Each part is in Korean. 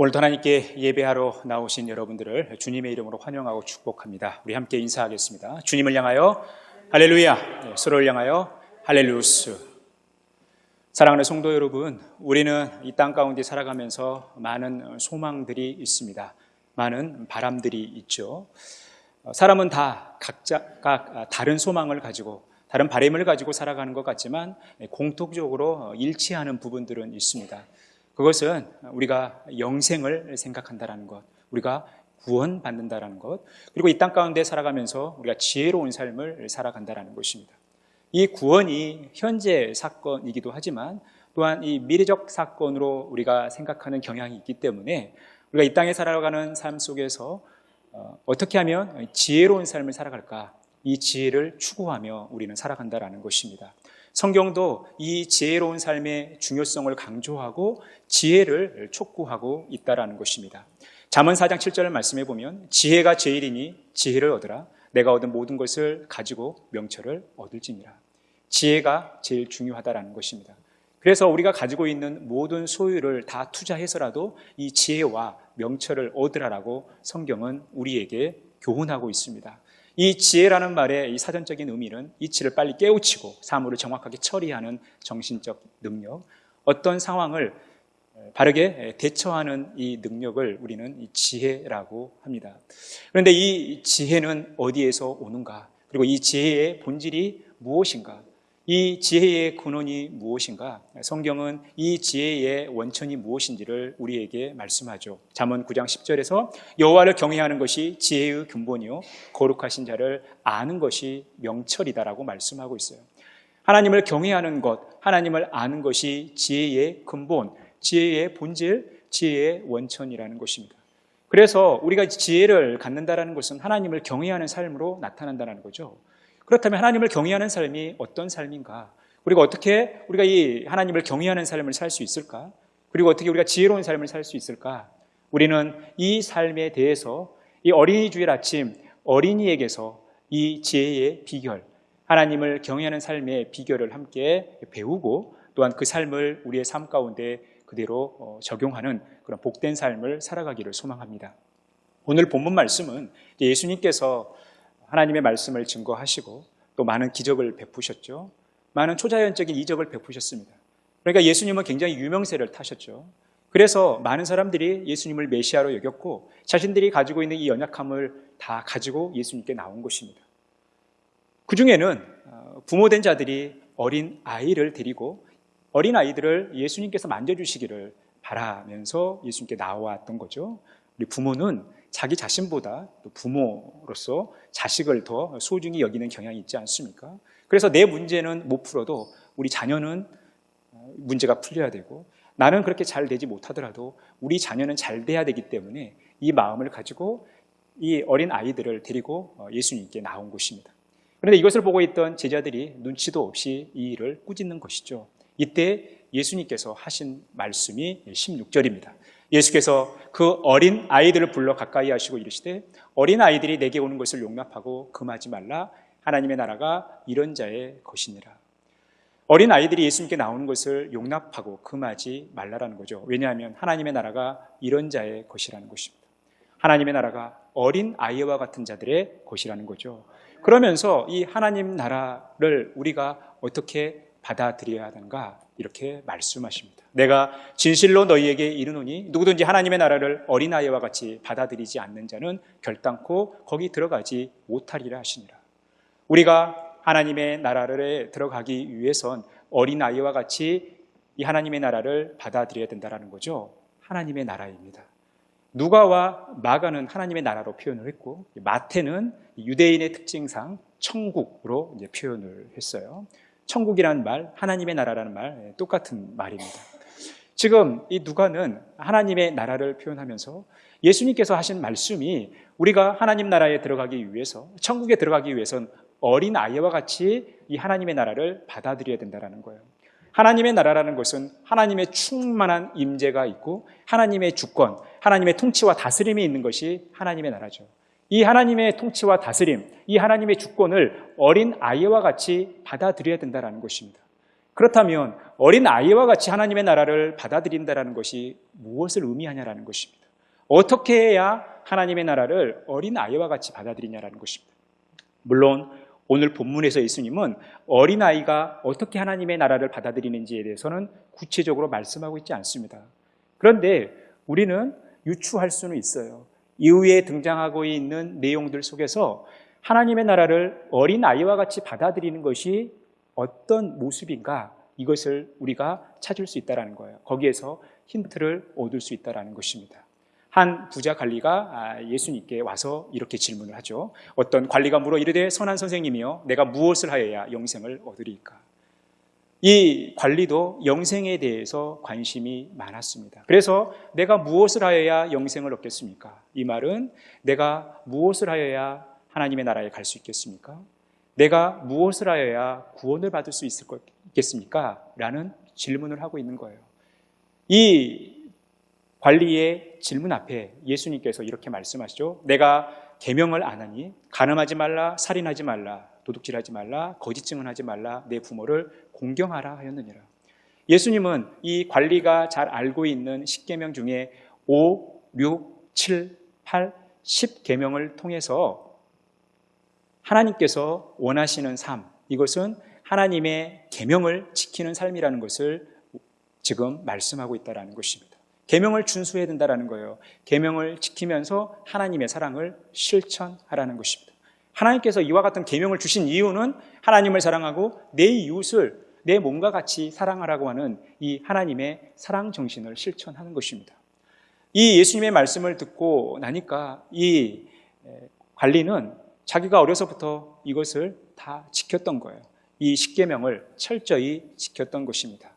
오늘도 하나님께 예배하러 나오신 여러분들을 주님의 이름으로 환영하고 축복합니다. 우리 함께 인사하겠습니다. 주님을 향하여 할렐루야, 서로를 향하여 할렐루스. 사랑하는 성도 여러분, 우리는 이 땅 가운데 살아가면서 많은 소망들이 있습니다. 많은 바람들이 있죠. 사람은 다 각자 다른 소망을 가지고 다른 바람을 가지고 살아가는 것 같지만 공통적으로 일치하는 부분들은 있습니다. 그것은 우리가 영생을 생각한다는 것, 우리가 구원받는다는 것, 그리고 이 땅 가운데 살아가면서 우리가 지혜로운 삶을 살아간다는 것입니다. 이 구원이 현재 사건이기도 하지만 또한 이 미래적 사건으로 우리가 생각하는 경향이 있기 때문에 우리가 이 땅에 살아가는 삶 속에서 어떻게 하면 지혜로운 삶을 살아갈까, 이 지혜를 추구하며 우리는 살아간다는 것입니다. 성경도 이 지혜로운 삶의 중요성을 강조하고 지혜를 촉구하고 있다는 것입니다. 잠언 4장 7절을 말씀해 보면 지혜가 제일이니 지혜를 얻으라. 내가 얻은 모든 것을 가지고 명철을 얻을지니라. 지혜가 제일 중요하다는 것입니다. 그래서 우리가 가지고 있는 모든 소유를 다 투자해서라도 이 지혜와 명철을 얻으라라고 성경은 우리에게 교훈하고 있습니다. 이 지혜라는 말의 이 사전적인 의미는 이치를 빨리 깨우치고 사물을 정확하게 처리하는 정신적 능력, 어떤 상황을 바르게 대처하는 이 능력을 우리는 이 지혜라고 합니다. 그런데 이 지혜는 어디에서 오는가? 그리고 이 지혜의 본질이 무엇인가? 이 지혜의 근원이 무엇인가? 성경은 이 지혜의 원천이 무엇인지를 우리에게 말씀하죠. 잠언 9장 10절에서 여호와를 경외하는 것이 지혜의 근본이요 거룩하신 자를 아는 것이 명철이다라고 말씀하고 있어요. 하나님을 경외하는 것, 하나님을 아는 것이 지혜의 근본, 지혜의 본질, 지혜의 원천이라는 것입니다. 그래서 우리가 지혜를 갖는다는 것은 하나님을 경외하는 삶으로 나타난다는 거죠. 그렇다면 하나님을 경외하는 삶이 어떤 삶인가? 그리고 어떻게 우리가 이 하나님을 경외하는 삶을 살 수 있을까? 그리고 어떻게 우리가 지혜로운 삶을 살 수 있을까? 우리는 이 삶에 대해서 이 어린이 주일 아침 어린이에게서 이 지혜의 비결, 하나님을 경외하는 삶의 비결을 함께 배우고 또한 그 삶을 우리의 삶 가운데 그대로 적용하는 그런 복된 삶을 살아가기를 소망합니다. 오늘 본문 말씀은 예수님께서 하나님의 말씀을 증거하시고 또 많은 기적을 베푸셨죠. 많은 초자연적인 이적을 베푸셨습니다. 그러니까 예수님은 굉장히 유명세를 타셨죠. 그래서 많은 사람들이 예수님을 메시아로 여겼고 자신들이 가지고 있는 이 연약함을 다 가지고 예수님께 나온 것입니다. 그 중에는 부모된 자들이 어린 아이를 데리고 어린 아이들을 예수님께서 만져주시기를 바라면서 예수님께 나왔던 거죠. 우리 부모는 자기 자신보다 또 부모로서 자식을 더 소중히 여기는 경향이 있지 않습니까? 그래서 내 문제는 못 풀어도 우리 자녀는 문제가 풀려야 되고 나는 그렇게 잘 되지 못하더라도 우리 자녀는 잘 돼야 되기 때문에 이 마음을 가지고 이 어린 아이들을 데리고 예수님께 나온 것입니다. 그런데 이것을 보고 있던 제자들이 눈치도 없이 이 일을 꾸짖는 것이죠. 이때 예수님께서 하신 말씀이 16절입니다. 예수께서 그 어린 아이들을 불러 가까이 하시고 이르시되 어린 아이들이 내게 오는 것을 용납하고 금하지 말라. 하나님의 나라가 이런 자의 것이니라. 어린 아이들이 예수님께 나오는 것을 용납하고 금하지 말라라는 거죠. 왜냐하면 하나님의 나라가 이런 자의 것이라는 것입니다. 하나님의 나라가 어린 아이와 같은 자들의 것이라는 거죠. 그러면서 이 하나님 나라를 우리가 어떻게 받아들여야 하는가 이렇게 말씀하십니다. 내가 진실로 너희에게 이르노니 누구든지 하나님의 나라를 어린아이와 같이 받아들이지 않는 자는 결단코 거기 들어가지 못하리라 하시니라. 우리가 하나님의 나라를 들어가기 위해선 어린아이와 같이 이 하나님의 나라를 받아들여야 된다는 거죠. 하나님의 나라입니다. 누가와 마가는 하나님의 나라로 표현을 했고 마태는 유대인의 특징상 천국으로 이제 표현을 했어요. 천국이라는 말, 하나님의 나라라는 말 똑같은 말입니다. 지금 이 누가는 하나님의 나라를 표현하면서 예수님께서 하신 말씀이 우리가 하나님 나라에 들어가기 위해서 천국에 들어가기 위해선 어린 아이와 같이 이 하나님의 나라를 받아들여야 된다는 거예요. 하나님의 나라라는 것은 하나님의 충만한 임재가 있고 하나님의 주권, 하나님의 통치와 다스림이 있는 것이 하나님의 나라죠. 이 하나님의 통치와 다스림, 이 하나님의 주권을 어린 아이와 같이 받아들여야 된다는 것입니다. 그렇다면 어린 아이와 같이 하나님의 나라를 받아들인다는 것이 무엇을 의미하냐라는 것입니다. 어떻게 해야 하나님의 나라를 어린 아이와 같이 받아들이냐라는 것입니다. 물론 오늘 본문에서 예수님은 어린아이가 어떻게 하나님의 나라를 받아들이는지에 대해서는 구체적으로 말씀하고 있지 않습니다. 그런데 우리는 유추할 수는 있어요. 이후에 등장하고 있는 내용들 속에서 하나님의 나라를 어린아이와 같이 받아들이는 것이 어떤 모습인가, 이것을 우리가 찾을 수 있다는 거예요. 거기에서 힌트를 얻을 수 있다는 것입니다. 한 부자 관리가 예수님께 와서 이렇게 질문을 하죠. 어떤 관리가 물어 이르되 선한 선생님이여 내가 무엇을 하여야 영생을 얻으리까? 이 관리도 영생에 대해서 관심이 많았습니다. 그래서 내가 무엇을 하여야 영생을 얻겠습니까? 이 말은 내가 무엇을 하여야 하나님의 나라에 갈 수 있겠습니까? 내가 무엇을 하여야 구원을 받을 수 있겠습니까? 라는 질문을 하고 있는 거예요. 이 관리의 질문 앞에 예수님께서 이렇게 말씀하시죠. 내가 계명을 안 하니 간음하지 말라, 살인하지 말라, 도둑질하지 말라, 거짓 증언하지 말라, 내 부모를 공경하라 하였느니라. 예수님은 이 관리가 잘 알고 있는 10계명 중에 5, 6, 7, 8, 10계명을 통해서 하나님께서 원하시는 삶, 이것은 하나님의 계명을 지키는 삶이라는 것을 지금 말씀하고 있다는 것입니다. 계명을 준수해야 된다는 거예요. 계명을 지키면서 하나님의 사랑을 실천하라는 것입니다. 하나님께서 이와 같은 계명을 주신 이유는 하나님을 사랑하고 내 이웃을 내 몸과 같이 사랑하라고 하는 이 하나님의 사랑 정신을 실천하는 것입니다. 이 예수님의 말씀을 듣고 나니까 이 관리는 자기가 어려서부터 이것을 다 지켰던 거예요. 이 십계명을 철저히 지켰던 것입니다.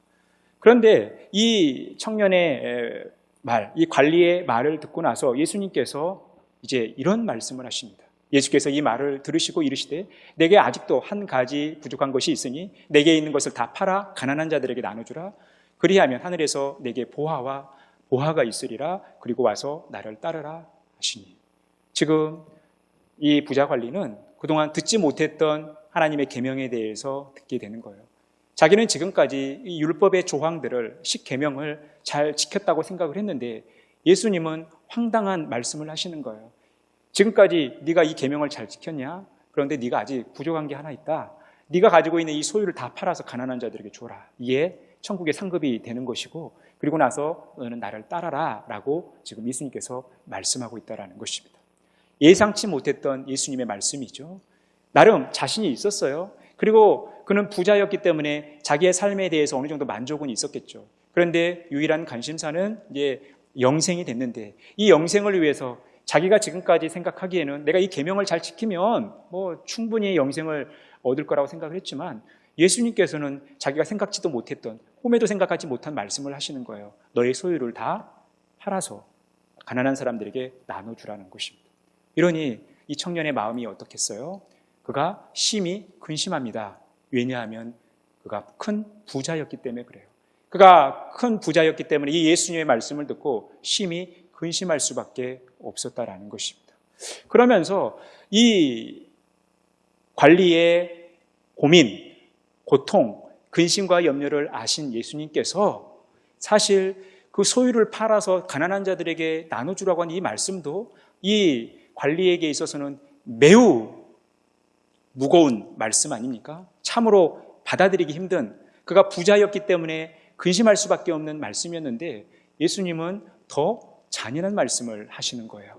그런데 이 청년의 말, 이 관리의 말을 듣고 나서 예수님께서 이제 이런 말씀을 하십니다. 예수께서 이 말을 들으시고 이르시되 내게 아직도 한 가지 부족한 것이 있으니 내게 있는 것을 다 팔아 가난한 자들에게 나눠주라. 그리하면 하늘에서 내게 보화가 있으리라. 그리고 와서 나를 따르라 하시니. 지금 이 부자 관리는 그동안 듣지 못했던 하나님의 계명에 대해서 듣게 되는 거예요. 자기는 지금까지 이 율법의 조항들을, 십계명을 잘 지켰다고 생각을 했는데 예수님은 황당한 말씀을 하시는 거예요. 지금까지 네가 이 계명을 잘 지켰냐? 그런데 네가 아직 부족한 게 하나 있다. 네가 가지고 있는 이 소유를 다 팔아서 가난한 자들에게 줘라. 이게 천국의 상급이 되는 것이고 그리고 나서 너는 나를 따라라 라고 지금 예수님께서 말씀하고 있다는 것입니다. 예상치 못했던 예수님의 말씀이죠. 나름 자신이 있었어요. 그리고 그는 부자였기 때문에 자기의 삶에 대해서 어느 정도 만족은 있었겠죠. 그런데 유일한 관심사는 이제 영생이 됐는데 이 영생을 위해서 자기가 지금까지 생각하기에는 내가 이 계명을 잘 지키면 충분히 영생을 얻을 거라고 생각을 했지만 예수님께서는 자기가 생각지도 못했던, 꿈에도 생각하지 못한 말씀을 하시는 거예요. 너의 소유를 다 팔아서 가난한 사람들에게 나눠주라는 것입니다. 이러니 이 청년의 마음이 어떻겠어요? 그가 심히 근심합니다. 왜냐하면 그가 큰 부자였기 때문에 그래요. 그가 큰 부자였기 때문에 이 예수님의 말씀을 듣고 심히 근심할 수밖에 없었다라는 것입니다. 그러면서 이 관리의 고민, 고통, 근심과 염려를 아신 예수님께서 사실 그 소유를 팔아서 가난한 자들에게 나눠주라고 하는 이 말씀도 이 관리에게 있어서는 매우 무거운 말씀 아닙니까? 참으로 받아들이기 힘든, 그가 부자였기 때문에 근심할 수밖에 없는 말씀이었는데 예수님은 더 잔인한 말씀을 하시는 거예요.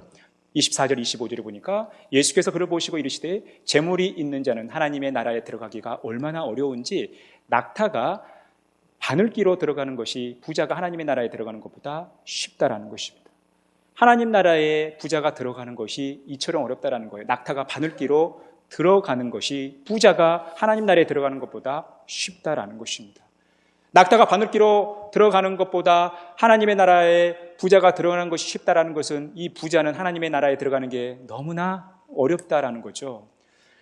24절 25절에 보니까 예수께서 그를 보시고 이르시되 재물이 있는 자는 하나님의 나라에 들어가기가 얼마나 어려운지 낙타가 바늘기로 들어가는 것이 부자가 하나님의 나라에 들어가는 것보다 쉽다라는 것입니다. 하나님 나라에 부자가 들어가는 것이 이처럼 어렵다라는 거예요. 낙타가 바늘기로 들어가는 것이 부자가 하나님 나라에 들어가는 것보다 쉽다라는 것입니다. 낙타가 바늘기로 들어가는 것보다 하나님의 나라에 부자가 들어가는 것이 쉽다라는 것은 이 부자는 하나님의 나라에 들어가는 게 너무나 어렵다라는 거죠.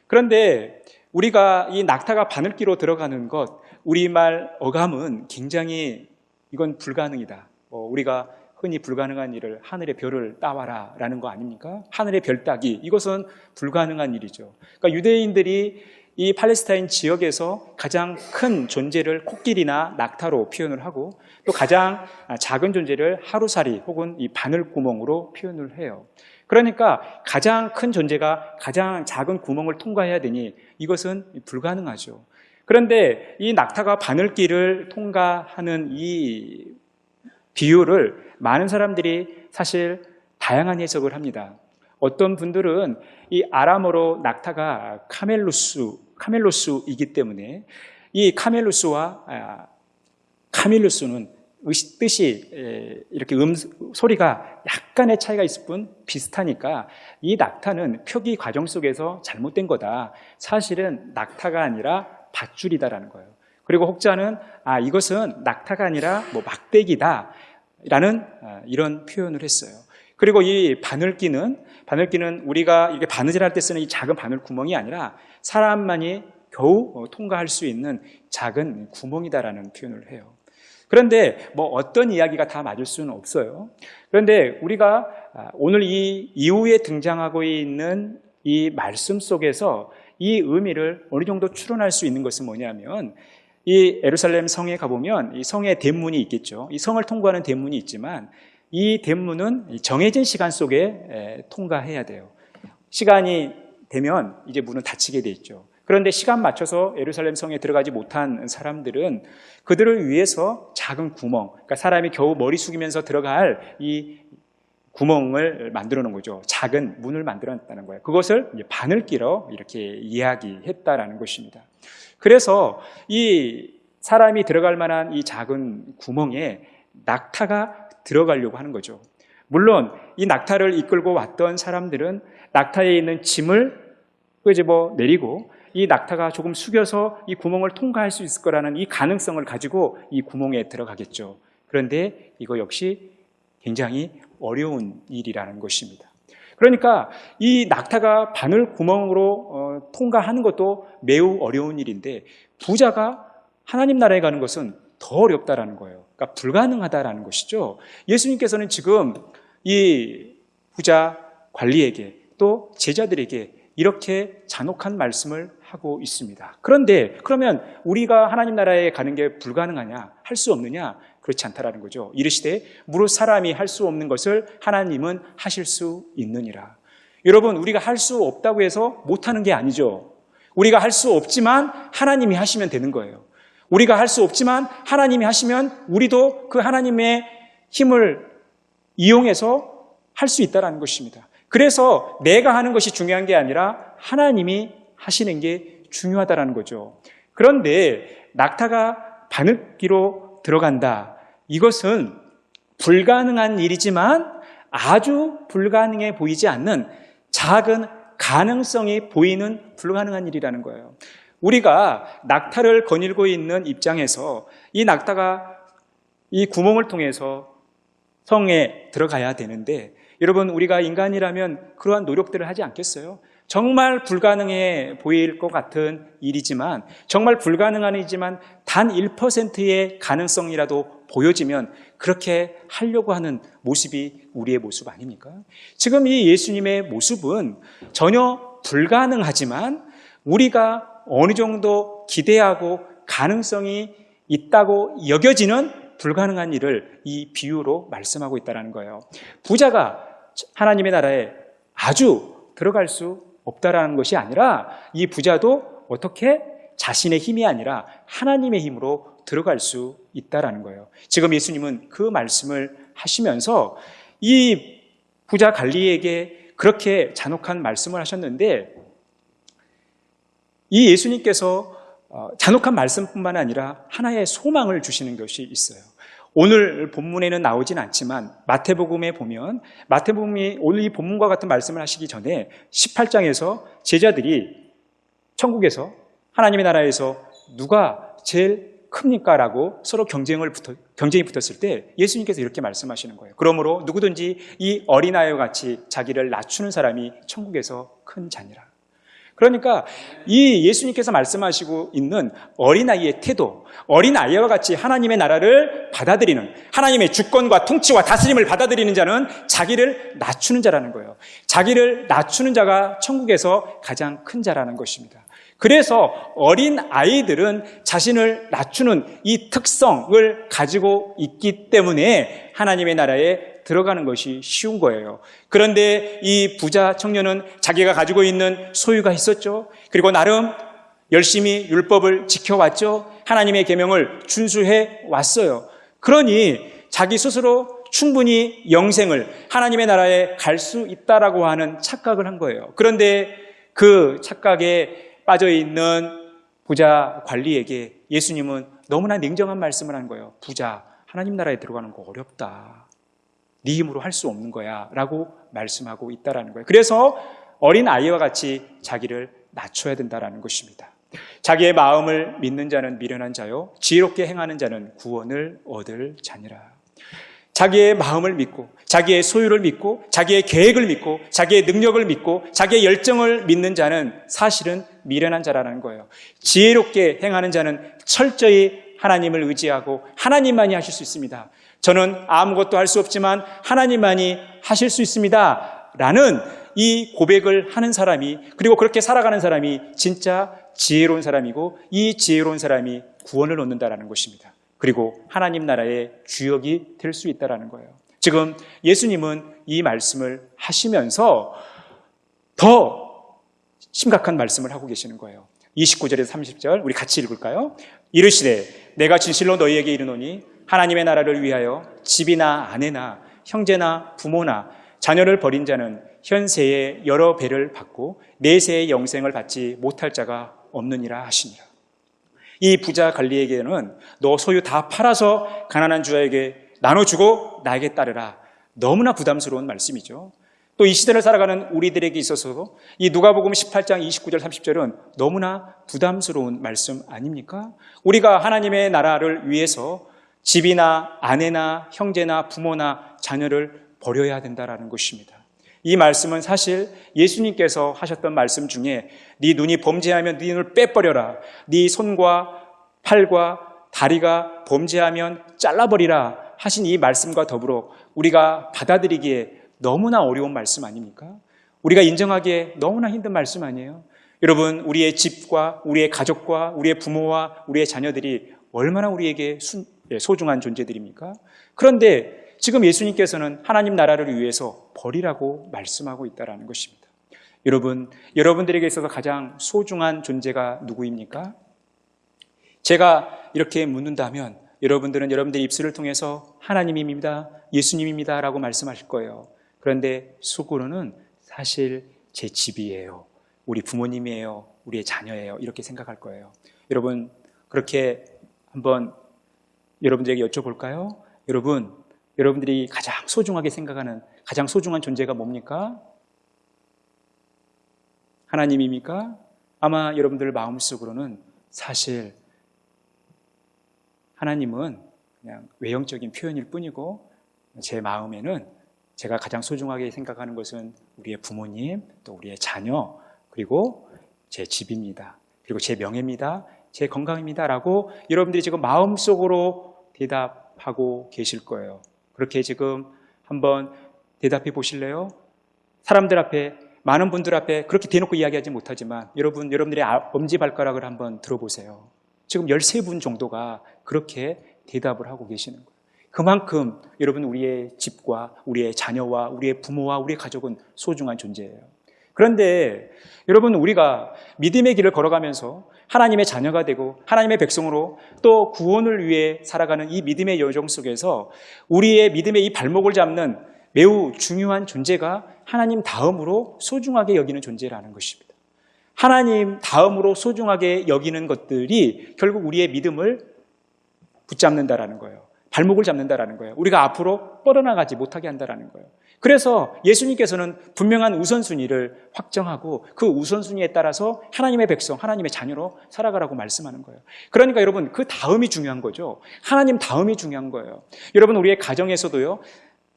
그런데 우리가 이 낙타가 바늘기로 들어가는 것, 우리말 어감은 굉장히 이건 불가능이다. 우리가 흔히 불가능한 일을 하늘의 별을 따와라 라는 거 아닙니까? 하늘의 별 따기, 이것은 불가능한 일이죠. 그러니까 유대인들이 이 팔레스타인 지역에서 가장 큰 존재를 코끼리나 낙타로 표현을 하고 또 가장 작은 존재를 하루살이 혹은 이 바늘구멍으로 표현을 해요. 그러니까 가장 큰 존재가 가장 작은 구멍을 통과해야 되니 이것은 불가능하죠. 그런데 이 낙타가 바늘길을 통과하는 이 비유를 많은 사람들이 사실 다양한 해석을 합니다. 어떤 분들은 이 아람어로 낙타가 카멜로스이기 때문에 이 카멜로스와 카밀루스는 뜻이 이렇게 소리가 약간의 차이가 있을 뿐 비슷하니까 이 낙타는 표기 과정 속에서 잘못된 거다. 사실은 낙타가 아니라 밧줄이다라는 거예요. 그리고 혹자는 이것은 낙타가 아니라 막대기다 라는 이런 표현을 했어요. 그리고 이 바늘기는 우리가 이렇게 바느질할 때 쓰는 이 작은 바늘 구멍이 아니라 사람만이 겨우 통과할 수 있는 작은 구멍이다라는 표현을 해요. 그런데 어떤 이야기가 다 맞을 수는 없어요. 그런데 우리가 오늘 이 이후에 등장하고 있는 이 말씀 속에서 이 의미를 어느 정도 추론할 수 있는 것은 뭐냐면 이 예루살렘 성에 가보면 이 성의 대문이 있겠죠. 이 성을 통과하는 대문이 있지만 이 대문은 정해진 시간 속에 통과해야 돼요. 시간이 되면 이제 문은 닫히게 돼 있죠. 그런데 시간 맞춰서 예루살렘 성에 들어가지 못한 사람들은 그들을 위해서 작은 구멍, 그러니까 사람이 겨우 머리 숙이면서 들어갈 이 구멍을 만들어 놓은 거죠. 작은 문을 만들어 놨다는 거예요. 그것을 이제 바늘기로 이렇게 이야기했다라는 것입니다. 그래서 이 사람이 들어갈 만한 이 작은 구멍에 낙타가 들어가려고 하는 거죠. 물론 이 낙타를 이끌고 왔던 사람들은 낙타에 있는 짐을 끄집어 내리고 이 낙타가 조금 숙여서 이 구멍을 통과할 수 있을 거라는 이 가능성을 가지고 이 구멍에 들어가겠죠. 그런데 이거 역시 굉장히 어려운 일이라는 것입니다. 그러니까 이 낙타가 바늘 구멍으로 통과하는 것도 매우 어려운 일인데 부자가 하나님 나라에 가는 것은 더 어렵다라는 거예요. 그러니까 불가능하다라는 것이죠. 예수님께서는 지금 이 부자 관리에게 또 제자들에게 이렇게 잔혹한 말씀을 하고 있습니다. 그런데 그러면 우리가 하나님 나라에 가는 게 불가능하냐? 할 수 없느냐? 그렇지 않다라는 거죠. 이르시되 무릇 사람이 할 수 없는 것을 하나님은 하실 수 있느니라. 여러분, 우리가 할 수 없다고 해서 못하는 게 아니죠. 우리가 할 수 없지만 하나님이 하시면 되는 거예요. 우리가 할 수 없지만 하나님이 하시면 우리도 그 하나님의 힘을 이용해서 할 수 있다는 것입니다. 그래서 내가 하는 것이 중요한 게 아니라 하나님이 하시는 게 중요하다는 거죠. 그런데 낙타가 바늘기로 들어간다. 이것은 불가능한 일이지만 아주 불가능해 보이지 않는 작은 가능성이 보이는 불가능한 일이라는 거예요. 우리가 낙타를 거닐고 있는 입장에서 이 낙타가 이 구멍을 통해서 성에 들어가야 되는데 여러분, 우리가 인간이라면 그러한 노력들을 하지 않겠어요? 정말 불가능해 보일 것 같은 일이지만 정말 불가능한 일이지만 단 1%의 가능성이라도 보여지면 그렇게 하려고 하는 모습이 우리의 모습 아닙니까? 지금 이 예수님의 모습은 전혀 불가능하지만 우리가 어느 정도 기대하고 가능성이 있다고 여겨지는 불가능한 일을 이 비유로 말씀하고 있다는 거예요. 부자가 하나님의 나라에 아주 들어갈 수 없다라는 것이 아니라 이 부자도 어떻게 자신의 힘이 아니라 하나님의 힘으로 들어갈 수 있다라는 거예요. 지금 예수님은 그 말씀을 하시면서 이 부자 관리에게 그렇게 잔혹한 말씀을 하셨는데 이 예수님께서 잔혹한 말씀뿐만 아니라 하나의 소망을 주시는 것이 있어요. 오늘 본문에는 나오진 않지만 마태복음에 보면 마태복음이 오늘 이 본문과 같은 말씀을 하시기 전에 18장에서 제자들이 천국에서 하나님의 나라에서 누가 제일 큽니까? 라고 서로 경쟁이 붙었을 때 예수님께서 이렇게 말씀하시는 거예요. 그러므로 누구든지 이 어린아이와 같이 자기를 낮추는 사람이 천국에서 큰 자니라. 그러니까 이 예수님께서 말씀하시고 있는 어린아이의 태도, 어린아이와 같이 하나님의 나라를 받아들이는, 하나님의 주권과 통치와 다스림을 받아들이는 자는 자기를 낮추는 자라는 거예요. 자기를 낮추는 자가 천국에서 가장 큰 자라는 것입니다. 그래서 어린 아이들은 자신을 낮추는 이 특성을 가지고 있기 때문에 하나님의 나라에 들어가는 것이 쉬운 거예요. 그런데 이 부자 청년은 자기가 가지고 있는 소유가 있었죠. 그리고 나름 열심히 율법을 지켜왔죠. 하나님의 계명을 준수해 왔어요. 그러니 자기 스스로 충분히 영생을 하나님의 나라에 갈 수 있다라고 하는 착각을 한 거예요. 그런데 그 착각에 빠져있는 부자 관리에게 예수님은 너무나 냉정한 말씀을 한 거예요. 부자, 하나님 나라에 들어가는 거 어렵다. 네 힘으로 할 수 없는 거야 라고 말씀하고 있다라는 거예요. 그래서 어린 아이와 같이 자기를 낮춰야 된다라는 것입니다. 자기의 마음을 믿는 자는 미련한 자요, 지혜롭게 행하는 자는 구원을 얻을 자니라. 자기의 마음을 믿고, 자기의 소유를 믿고, 자기의 계획을 믿고, 자기의 능력을 믿고, 자기의 열정을 믿는 자는 사실은 미련한 자라는 거예요. 지혜롭게 행하는 자는 철저히 하나님을 의지하고 하나님만이 하실 수 있습니다. 저는 아무것도 할 수 없지만 하나님만이 하실 수 있습니다 라는 이 고백을 하는 사람이, 그리고 그렇게 살아가는 사람이 진짜 지혜로운 사람이고, 이 지혜로운 사람이 구원을 얻는다라는 것입니다. 그리고 하나님 나라의 주역이 될 수 있다는 거예요. 지금 예수님은 이 말씀을 하시면서 더 심각한 말씀을 하고 계시는 거예요. 29절에서 30절 우리 같이 읽을까요? 이르시되 내가 진실로 너희에게 이르노니 하나님의 나라를 위하여 집이나 아내나 형제나 부모나 자녀를 버린 자는 현세에 여러 배를 받고 내세의 영생을 받지 못할 자가 없느니라 하시니라. 이 부자 관리에게는 너 소유 다 팔아서 가난한 주에게 나눠주고 나에게 따르라. 너무나 부담스러운 말씀이죠. 또 이 시대를 살아가는 우리들에게 있어서 이 누가복음 18장 29절 30절은 너무나 부담스러운 말씀 아닙니까? 우리가 하나님의 나라를 위해서 집이나 아내나 형제나 부모나 자녀를 버려야 된다는 것입니다. 이 말씀은 사실 예수님께서 하셨던 말씀 중에 네 눈이 범죄하면 네 눈을 빼버려라. 네 손과 팔과 다리가 범죄하면 잘라버리라 하신 이 말씀과 더불어 우리가 받아들이기에 너무나 어려운 말씀 아닙니까? 우리가 인정하기에 너무나 힘든 말씀 아니에요? 여러분, 우리의 집과 우리의 가족과 우리의 부모와 우리의 자녀들이 얼마나 우리에게 소중한 존재들입니까? 그런데 지금 예수님께서는 하나님 나라를 위해서 버리라고 말씀하고 있다는 것입니다. 여러분, 여러분들에게 있어서 가장 소중한 존재가 누구입니까? 제가 이렇게 묻는다면 여러분들은 여러분들의 입술을 통해서 하나님입니다, 예수님입니다 라고 말씀하실 거예요. 그런데 속으로는 사실 제 집이에요, 우리 부모님이에요, 우리의 자녀예요 이렇게 생각할 거예요. 여러분, 그렇게 한번 여러분들에게 여쭤볼까요? 여러분들이 가장 소중하게 생각하는 가장 소중한 존재가 뭡니까? 하나님입니까? 아마 여러분들 마음속으로는 사실 하나님은 그냥 외형적인 표현일 뿐이고, 제 마음에는 제가 가장 소중하게 생각하는 것은 우리의 부모님, 또 우리의 자녀, 그리고 제 집입니다. 그리고 제 명예입니다. 제 건강입니다 라고 여러분들이 지금 마음속으로 대답하고 계실 거예요. 그렇게 지금 한번 대답해 보실래요? 사람들 앞에, 많은 분들 앞에 그렇게 대놓고 이야기하지 못하지만 여러분들의 엄지발가락을 한번 들어보세요. 지금 13분 정도가 그렇게 대답을 하고 계시는 거예요. 그만큼 여러분, 우리의 집과 우리의 자녀와 우리의 부모와 우리의 가족은 소중한 존재예요. 그런데 여러분, 우리가 믿음의 길을 걸어가면서 하나님의 자녀가 되고 하나님의 백성으로 또 구원을 위해 살아가는 이 믿음의 여정 속에서 우리의 믿음의 이 발목을 잡는 매우 중요한 존재가 하나님 다음으로 소중하게 여기는 존재라는 것입니다. 하나님 다음으로 소중하게 여기는 것들이 결국 우리의 믿음을 붙잡는다라는 거예요. 발목을 잡는다라는 거예요. 우리가 앞으로 뻗어나가지 못하게 한다라는 거예요. 그래서 예수님께서는 분명한 우선순위를 확정하고 그 우선순위에 따라서 하나님의 백성, 하나님의 자녀로 살아가라고 말씀하는 거예요. 그러니까 여러분, 그 다음이 중요한 거죠. 하나님 다음이 중요한 거예요. 여러분, 우리의 가정에서도요,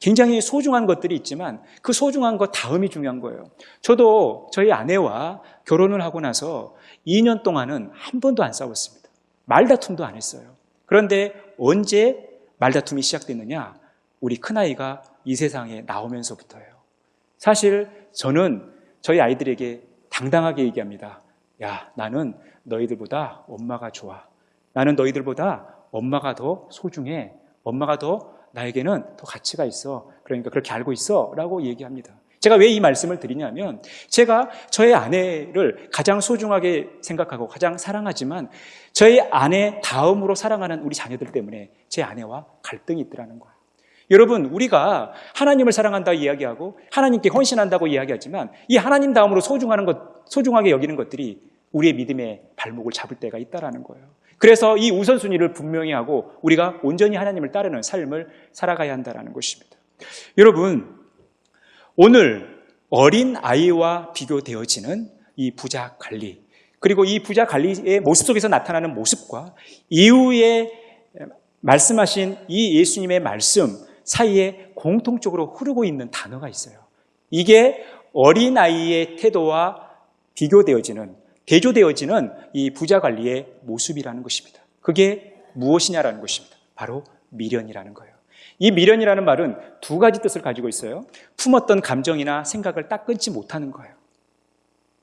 굉장히 소중한 것들이 있지만 그 소중한 것 다음이 중요한 거예요. 저도 저희 아내와 결혼을 하고 나서 2년 동안은 한 번도 안 싸웠습니다. 말다툼도 안 했어요. 그런데 언제 말다툼이 시작됐느냐? 우리 큰아이가 이 세상에 나오면서부터예요. 사실 저는 저희 아이들에게 당당하게 얘기합니다. 야, 나는 너희들보다 엄마가 좋아. 나는 너희들보다 엄마가 더 소중해. 엄마가 더 나에게는 더 가치가 있어. 그러니까 그렇게 알고 있어 라고 얘기합니다. 제가 왜 이 말씀을 드리냐면 제가 저의 아내를 가장 소중하게 생각하고 가장 사랑하지만 저의 아내 다음으로 사랑하는 우리 자녀들 때문에 제 아내와 갈등이 있더라는 거예요. 여러분, 우리가 하나님을 사랑한다고 이야기하고 하나님께 헌신한다고 이야기하지만 이 하나님 다음으로 소중하게 여기는 것들이 우리의 믿음의 발목을 잡을 때가 있다라는 거예요. 그래서 이 우선순위를 분명히 하고 우리가 온전히 하나님을 따르는 삶을 살아가야 한다는 것입니다. 여러분, 오늘 어린 아이와 비교되어지는 이 부자 관리, 그리고 이 부자 관리의 모습 속에서 나타나는 모습과 이후에 말씀하신 이 예수님의 말씀 사이에 공통적으로 흐르고 있는 단어가 있어요. 이게 어린아이의 태도와 비교되어지는, 대조되어지는 이 부자 관리의 모습이라는 것입니다. 그게 무엇이냐라는 것입니다. 바로 미련이라는 거예요. 이 미련이라는 말은 두 가지 뜻을 가지고 있어요. 품었던 감정이나 생각을 딱 끊지 못하는 거예요.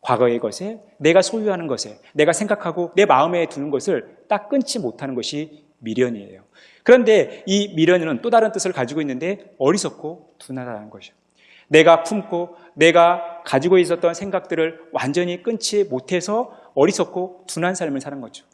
과거의 것에, 내가 소유하는 것에, 내가 생각하고 내 마음에 두는 것을 딱 끊지 못하는 것이 미련이에요. 그런데 이 미련은 또 다른 뜻을 가지고 있는데 어리석고 둔하다는 것이죠. 내가 품고 내가 가지고 있었던 생각들을 완전히 끊지 못해서 어리석고 둔한 삶을 사는 거죠.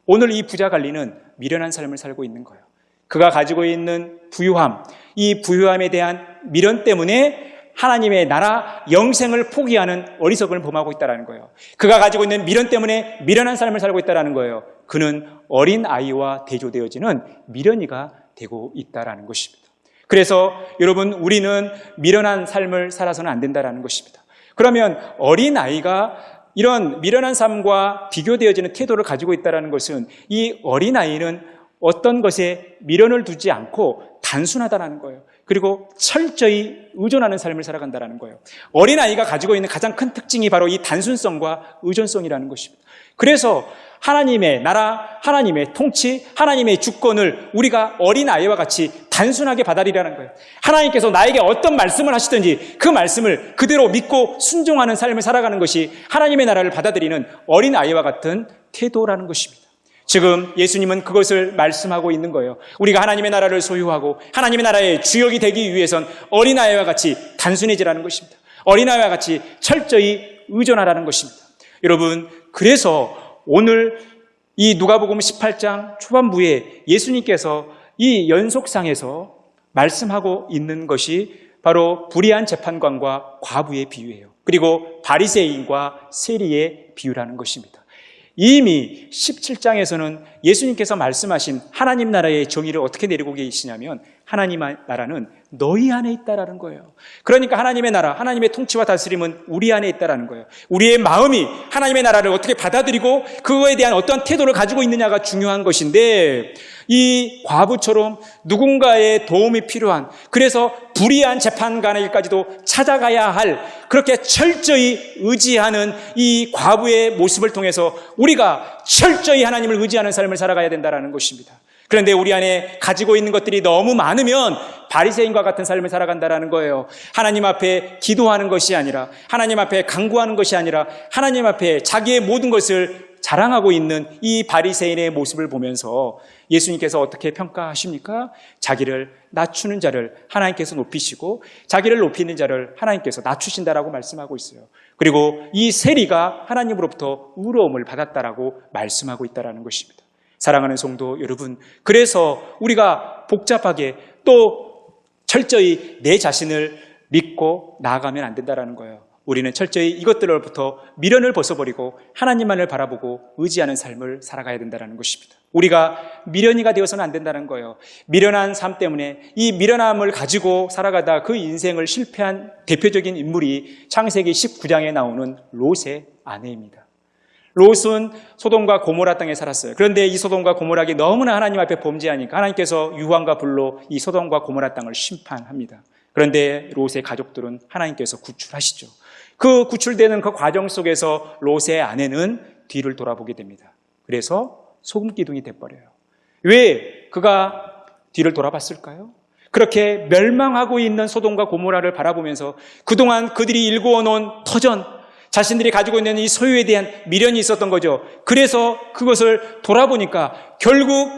오늘 이 부자 관리는 미련한 삶을 살고 있는 거예요. 그가 가지고 있는 부유함, 이 부유함에 대한 미련 때문에 하나님의 나라 영생을 포기하는 어리석음을 범하고 있다는 거예요. 그가 가지고 있는 미련 때문에 미련한 삶을 살고 있다는 거예요. 그는 어린 아이와 대조되어지는 미련이가 되고 있다는 것입니다. 그래서 여러분, 우리는 미련한 삶을 살아서는 안 된다는 것입니다. 그러면 어린 아이가 이런 미련한 삶과 비교되어지는 태도를 가지고 있다는 것은 이 어린 아이는 어떤 것에 미련을 두지 않고 단순하다는 거예요. 그리고 철저히 의존하는 삶을 살아간다는 거예요. 어린아이가 가지고 있는 가장 큰 특징이 바로 이 단순성과 의존성이라는 것입니다. 그래서 하나님의 나라, 하나님의 통치, 하나님의 주권을 우리가 어린아이와 같이 단순하게 받아들이라는 거예요. 하나님께서 나에게 어떤 말씀을 하시든지 그 말씀을 그대로 믿고 순종하는 삶을 살아가는 것이 하나님의 나라를 받아들이는 어린아이와 같은 태도라는 것입니다. 지금 예수님은 그것을 말씀하고 있는 거예요. 우리가 하나님의 나라를 소유하고 하나님의 나라의 주역이 되기 위해선 어린아이와 같이 단순해지라는 것입니다. 어린아이와 같이 철저히 의존하라는 것입니다. 여러분, 그래서 오늘 이 누가복음 18장 초반부에 예수님께서 이 연속상에서 말씀하고 있는 것이 바로 불의한 재판관과 과부의 비유예요. 그리고 바리새인과 세리의 비유라는 것입니다. 이미 17장에서는 예수님께서 말씀하신 하나님 나라의 정의를 어떻게 내리고 계시냐면 하나님의 나라는 너희 안에 있다라는 거예요. 그러니까 하나님의 나라, 하나님의 통치와 다스림은 우리 안에 있다라는 거예요. 우리의 마음이 하나님의 나라를 어떻게 받아들이고 그거에 대한 어떤 태도를 가지고 있느냐가 중요한 것인데 이 과부처럼 누군가의 도움이 필요한, 그래서 불의한 재판관에게까지도 찾아가야 할, 그렇게 철저히 의지하는 이 과부의 모습을 통해서 우리가 철저히 하나님을 의지하는 삶을 살아가야 된다는 것입니다. 그런데 우리 안에 가지고 있는 것들이 너무 많으면 바리새인과 같은 삶을 살아간다는 거예요. 하나님 앞에 기도하는 것이 아니라, 하나님 앞에 간구하는 것이 아니라, 하나님 앞에 자기의 모든 것을 자랑하고 있는 이 바리새인의 모습을 보면서 예수님께서 어떻게 평가하십니까? 자기를 낮추는 자를 하나님께서 높이시고 자기를 높이는 자를 하나님께서 낮추신다라고 말씀하고 있어요. 그리고 이 세리가 하나님으로부터 의로움을 받았다라고 말씀하고 있다라는 것입니다. 사랑하는 성도 여러분, 그래서 우리가 복잡하게 또 철저히 내 자신을 믿고 나아가면 안 된다라는 거예요. 우리는 철저히 이것들로부터 미련을 벗어버리고 하나님만을 바라보고 의지하는 삶을 살아가야 된다는 것입니다. 우리가 미련이가 되어서는 안 된다는 거예요. 미련한 삶 때문에 이 미련함을 가지고 살아가다 그 인생을 실패한 대표적인 인물이 창세기 19장에 나오는 롯의 아내입니다. 롯은 소돔과 고모라 땅에 살았어요. 그런데 이 소돔과 고모라가 너무나 하나님 앞에 범죄하니까 하나님께서 유황과 불로 이 소돔과 고모라 땅을 심판합니다. 그런데 롯의 가족들은 하나님께서 구출하시죠. 그 구출되는 그 과정 속에서 롯의 아내는 뒤를 돌아보게 됩니다. 그래서 소금기둥이 돼버려요. 왜 그가 뒤를 돌아봤을까요? 그렇게 멸망하고 있는 소돔과 고모라를 바라보면서 그동안 그들이 일구어 놓은 터전, 자신들이 가지고 있는 이 소유에 대한 미련이 있었던 거죠. 그래서 그것을 돌아보니까 결국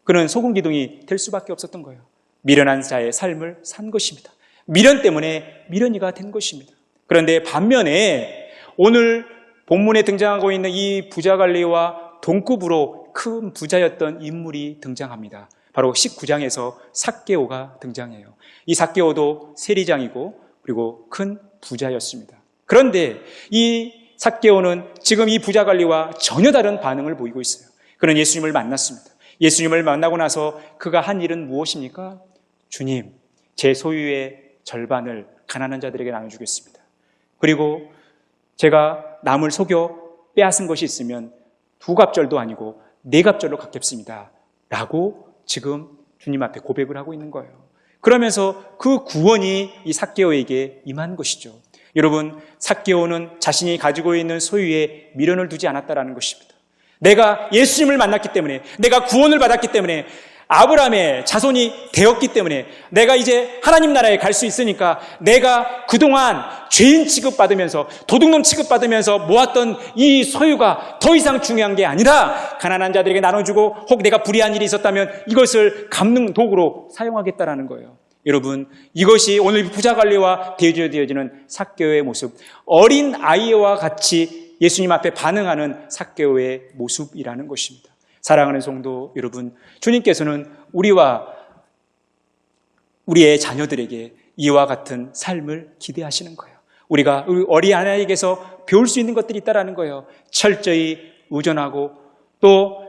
그는 소금 기둥이 될 수밖에 없었던 거예요. 미련한 자의 삶을 산 것입니다. 미련 때문에 미련이가 된 것입니다. 그런데 반면에 오늘 본문에 등장하고 있는 이 부자관리와 동급으로 큰 부자였던 인물이 등장합니다. 바로 19장에서 삭개오가 등장해요. 이 삭개오도 세리장이고 그리고 큰 부자였습니다. 그런데 이 삭개오는 지금 이 부자관리와 전혀 다른 반응을 보이고 있어요. 그는 예수님을 만났습니다. 예수님을 만나고 나서 그가 한 일은 무엇입니까? 주님, 제 소유의 절반을 가난한 자들에게 나눠주겠습니다. 그리고 제가 남을 속여 빼앗은 것이 있으면 2갑절도 아니고 4갑절로 갚겠습니다. 라고 지금 주님 앞에 고백을 하고 있는 거예요. 그러면서 그 구원이 이 삭개오에게 임한 것이죠. 여러분, 삭개오는 자신이 가지고 있는 소유에 미련을 두지 않았다라는 것입니다. 내가 예수님을 만났기 때문에, 내가 구원을 받았기 때문에, 아브라함의 자손이 되었기 때문에, 내가 이제 하나님 나라에 갈 수 있으니까 내가 그동안 죄인 취급받으면서 도둑놈 취급받으면서 모았던 이 소유가 더 이상 중요한 게 아니라 가난한 자들에게 나눠주고 혹 내가 불의한 일이 있었다면 이것을 갚는 도구로 사용하겠다라는 거예요. 여러분, 이것이 오늘 부자관리와 대조되어지는 삭개오의 모습, 어린 아이와 같이 예수님 앞에 반응하는 삭개오의 모습이라는 것입니다. 사랑하는 성도 여러분, 주님께서는 우리와 우리의 자녀들에게 이와 같은 삶을 기대하시는 거예요. 우리가 우리 어린 아이에게서 배울 수 있는 것들이 있다는 거예요. 철저히 의존하고 또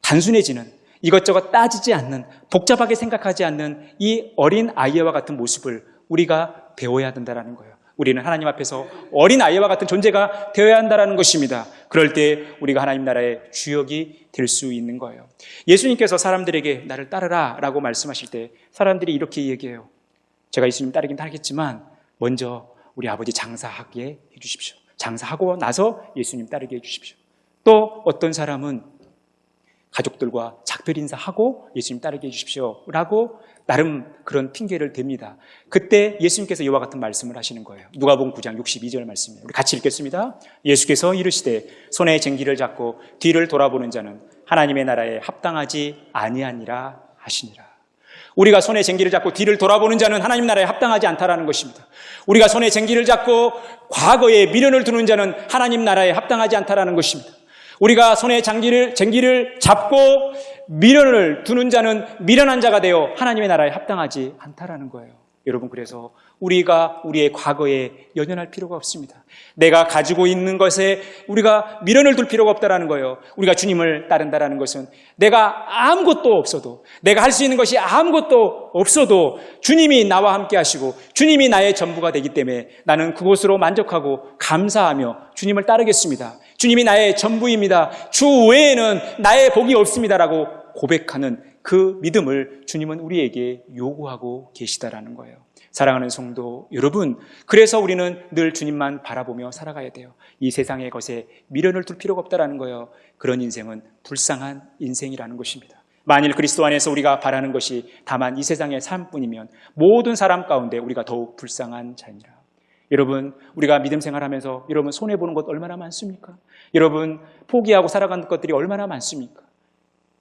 단순해지는, 이것저것 따지지 않는, 복잡하게 생각하지 않는 이 어린 아이와 같은 모습을 우리가 배워야 된다는 거예요. 우리는 하나님 앞에서 어린 아이와 같은 존재가 되어야 한다는 것입니다. 그럴 때 우리가 하나님 나라의 주역이 될 수 있는 거예요. 예수님께서 사람들에게 나를 따르라 라고 말씀하실 때 사람들이 이렇게 얘기해요. 제가 예수님 따르긴 따르겠지만 먼저 우리 아버지 장사하게 해주십시오. 장사하고 나서 예수님 따르게 해주십시오. 또 어떤 사람은 가족들과 작별 인사하고 예수님 따르게 해주십시오 라고 나름 그런 핑계를 댑니다. 그때 예수님께서 이와 같은 말씀을 하시는 거예요. 누가복음 9장 62절 말씀이에요. 우리 같이 읽겠습니다. 예수께서 이르시되 손에 쟁기를 잡고 뒤를 돌아보는 자는 하나님의 나라에 합당하지 아니하니라 하시니라. 우리가 손에 쟁기를 잡고 뒤를 돌아보는 자는 하나님 나라에 합당하지 않다라는 것입니다. 우리가 손에 쟁기를 잡고 과거에 미련을 두는 자는 하나님 나라에 합당하지 않다라는 것입니다. 우리가 손에 쟁기를 잡고 미련을 두는 자는 미련한 자가 되어 하나님의 나라에 합당하지 않다라는 거예요. 여러분, 그래서 우리가 우리의 과거에 연연할 필요가 없습니다. 내가 가지고 있는 것에 우리가 미련을 둘 필요가 없다라는 거예요. 우리가 주님을 따른다라는 것은 내가 아무것도 없어도, 내가 할 수 있는 것이 아무것도 없어도 주님이 나와 함께 하시고 주님이 나의 전부가 되기 때문에 나는 그곳으로 만족하고 감사하며 주님을 따르겠습니다. 주님이 나의 전부입니다. 주 외에는 나의 복이 없습니다라고 고백하는 그 믿음을 주님은 우리에게 요구하고 계시다라는 거예요. 사랑하는 성도 여러분, 그래서 우리는 늘 주님만 바라보며 살아가야 돼요. 이 세상의 것에 미련을 둘 필요가 없다라는 거예요. 그런 인생은 불쌍한 인생이라는 것입니다. 만일 그리스도 안에서 우리가 바라는 것이 다만 이 세상의 삶뿐이면 모든 사람 가운데 우리가 더욱 불쌍한 자니라. 여러분, 우리가 믿음 생활하면서 여러분 손해보는 것 얼마나 많습니까? 여러분 포기하고 살아가는 것들이 얼마나 많습니까?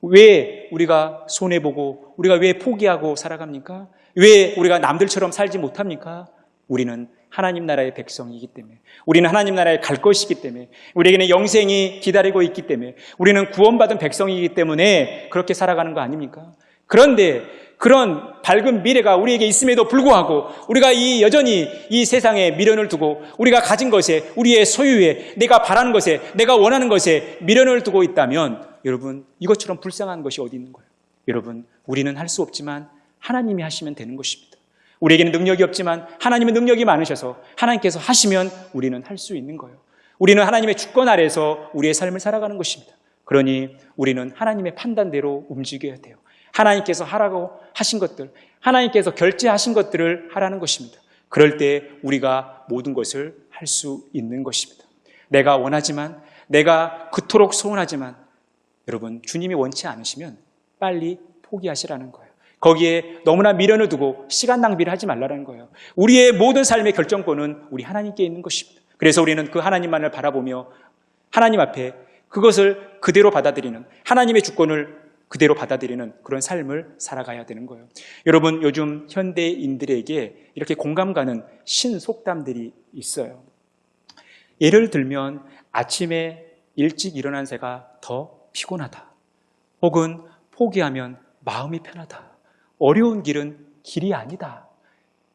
왜 우리가 손해보고 우리가 왜 포기하고 살아갑니까? 왜 우리가 남들처럼 살지 못합니까? 우리는 하나님 나라의 백성이기 때문에, 우리는 하나님 나라에 갈 것이기 때문에, 우리에게는 영생이 기다리고 있기 때문에, 우리는 구원받은 백성이기 때문에 그렇게 살아가는 거 아닙니까? 그런데 그런 밝은 미래가 우리에게 있음에도 불구하고 우리가 여전히 이 세상에 미련을 두고 우리가 가진 것에, 우리의 소유에, 내가 바라는 것에, 내가 원하는 것에 미련을 두고 있다면 여러분, 이것처럼 불쌍한 것이 어디 있는 거예요? 여러분, 우리는 할 수 없지만 하나님이 하시면 되는 것입니다. 우리에게는 능력이 없지만 하나님의 능력이 많으셔서 하나님께서 하시면 우리는 할 수 있는 거예요. 우리는 하나님의 주권 아래에서 우리의 삶을 살아가는 것입니다. 그러니 우리는 하나님의 판단대로 움직여야 돼요. 하나님께서 하라고 하신 것들, 하나님께서 결제하신 것들을 하라는 것입니다. 그럴 때 우리가 모든 것을 할 수 있는 것입니다. 내가 원하지만, 내가 그토록 소원하지만 여러분, 주님이 원치 않으시면 빨리 포기하시라는 거예요. 거기에 너무나 미련을 두고 시간 낭비를 하지 말라는 거예요. 우리의 모든 삶의 결정권은 우리 하나님께 있는 것입니다. 그래서 우리는 그 하나님만을 바라보며 하나님 앞에 그것을 그대로 받아들이는, 하나님의 주권을 그대로 받아들이는 그런 삶을 살아가야 되는 거예요. 여러분, 요즘 현대인들에게 이렇게 공감 가는 신속담들이 있어요. 예를 들면 아침에 일찍 일어난 새가 더 피곤하다, 혹은 포기하면 마음이 편하다, 어려운 길은 길이 아니다,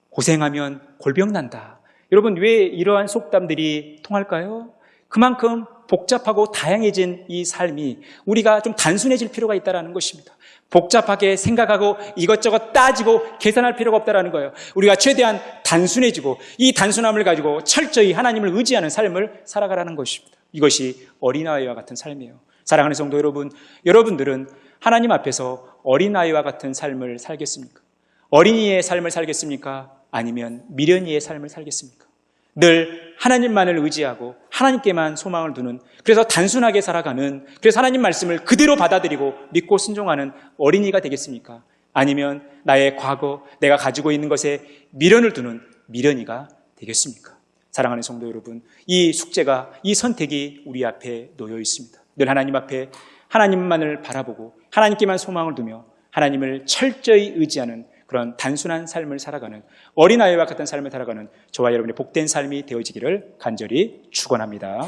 고생하면 골병 난다. 여러분, 왜 이러한 속담들이 통할까요? 그만큼 복잡하고 다양해진 이 삶이 우리가 좀 단순해질 필요가 있다는 것입니다. 복잡하게 생각하고 이것저것 따지고 계산할 필요가 없다는 거예요. 우리가 최대한 단순해지고 이 단순함을 가지고 철저히 하나님을 의지하는 삶을 살아가라는 것입니다. 이것이 어린아이와 같은 삶이에요. 사랑하는 성도 여러분, 여러분들은 하나님 앞에서 어린아이와 같은 삶을 살겠습니까? 어린이의 삶을 살겠습니까? 아니면 미련이의 삶을 살겠습니까? 늘 하나님만을 의지하고 하나님께만 소망을 두는, 그래서 단순하게 살아가는, 그래서 하나님 말씀을 그대로 받아들이고 믿고 순종하는 어린이가 되겠습니까? 아니면 나의 과거, 내가 가지고 있는 것에 미련을 두는 미련이가 되겠습니까? 사랑하는 성도 여러분, 이 숙제가, 이 선택이 우리 앞에 놓여 있습니다. 늘 하나님 앞에 하나님만을 바라보고 하나님께만 소망을 두며 하나님을 철저히 의지하는 그런 단순한 삶을 살아가는, 어린아이와 같은 삶을 살아가는 저와 여러분의 복된 삶이 되어지기를 간절히 축원합니다.